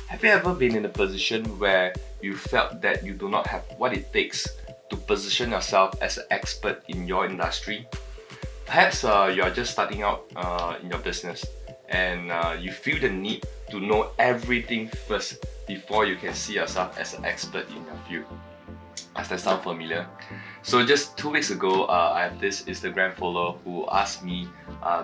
Have you ever been in a position where you felt that you do not have what it takes to position yourself as an expert in your industry? Perhaps you are just starting out in your business and you feel the need to know everything first before you can see yourself as an expert in your field. Does that sound familiar? So just 2 weeks ago, I have this Instagram follower who asked me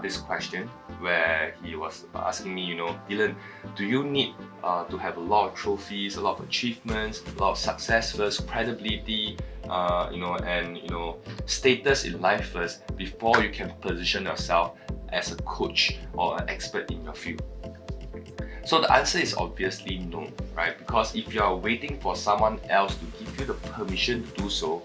this question where he was asking me, Dylan, do you need to have a lot of trophies, a lot of achievements, a lot of success first, credibility, and status in life first before you can position yourself as a coach or an expert in your field? So the answer is obviously no, right? Because if you are waiting for someone else to give you the permission to do so,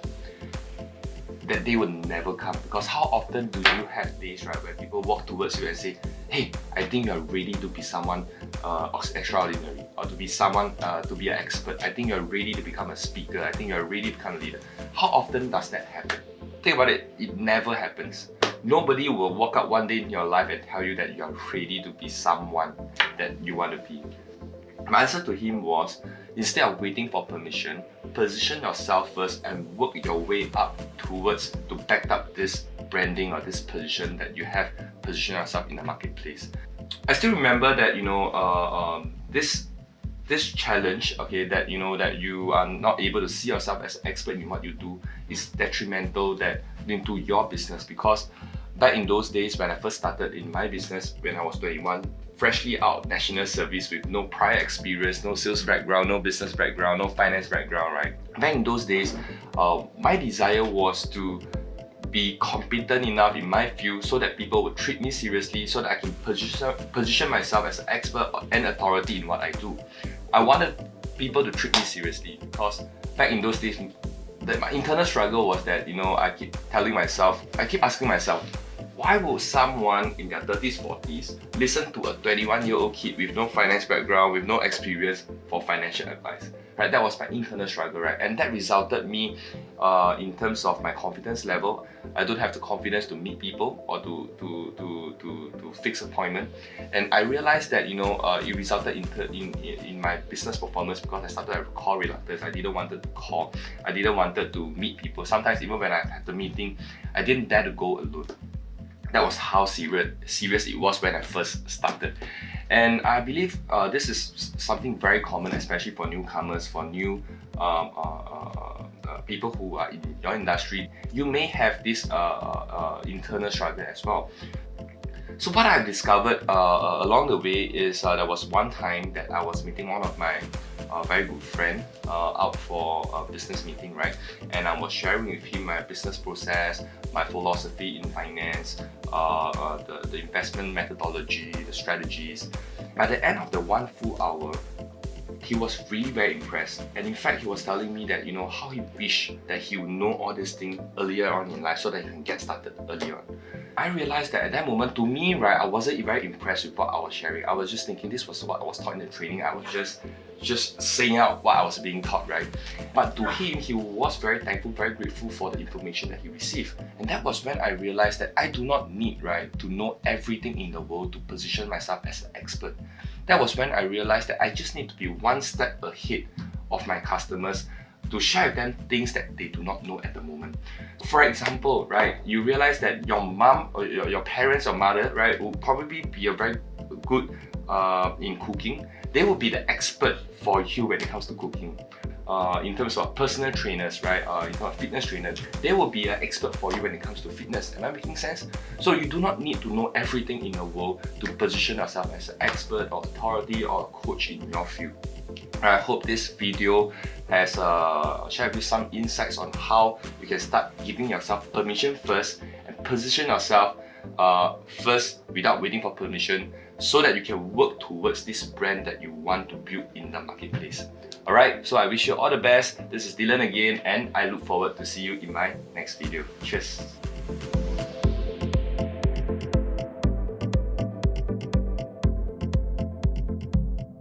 that day will never come. Because how often do you have days, right, where people walk towards you and say, hey, I think you're ready to be someone extraordinary, or to be someone, to be an expert. I think you're ready to become a speaker. I think you're ready to become a leader. How often does that happen? Think about it, it never happens. Nobody will walk up one day in your life and tell you that you are ready to be someone that you want to be. My answer to him was, instead of waiting for permission, position yourself first and work your way up towards to back up this branding or this position that you have positioned yourself in the marketplace. I still remember that this challenge, okay, that you are not able to see yourself as an expert in what you do is detrimental into your business, because back in those days when I first started in my business when I was 21, freshly out of national service with no prior experience, no sales background, no business background, no finance background, right? Back in those days, my desire was to be competent enough in my field so that people would treat me seriously, so that I can position myself as an expert and authority in what I do. I wanted people to treat me seriously because back in those days, my internal struggle was that I keep asking myself, why would someone in their 30s, 40s listen to a 21-year-old kid with no finance background, with no experience for financial advice? Right, that was my internal struggle, right? And that resulted me in terms of my confidence level. I don't have the confidence to meet people or to fix appointment. And I realized that it resulted in my business performance, because I started to have call reluctance. I didn't want to call. I didn't want to meet people. Sometimes even when I had the meeting, I didn't dare to go alone. That was how serious it was when I first started. And I believe this is something very common, especially for newcomers, for new people who are in your industry. You may have this internal struggle as well. So what I've discovered along the way is there was one time that I was meeting one of my very good friend out for a business meeting, right? And I was sharing with him my business process, my philosophy in finance, the investment methodology, the strategies. By the end of the 1 full hour, he was really very impressed, and in fact he was telling me that how he wished that he would know all these things earlier on in life so that he can get started earlier on. I realized that at that moment, to me, right, I wasn't very impressed with what I was sharing. I was just thinking this was what I was taught in the training. I was just saying out what I was being taught, right? But to him, he was very thankful, very grateful for the information that he received. And that was when I realized that I do not need, right, to know everything in the world to position myself as an expert. That was when I realized that I just need to be one step ahead of my customers to share with them things that they do not know at the moment. For example, right, you realize that your mom or your parents or mother, right, will probably be a very good in cooking. They will be the expert for you when it comes to cooking. In terms of personal trainers, right, in terms of fitness trainers, they will be an expert for you when it comes to fitness. Am I making sense? So you do not need to know everything in the world to position yourself as an expert or authority or a coach in your field. I hope this video has shared with you some insights on how you can start giving yourself permission first and position yourself first without waiting for permission, so that you can work towards this brand that you want to build in the marketplace. Alright, so I wish you all the best. This is Dylan again, and I look forward to see you in my next video. Cheers!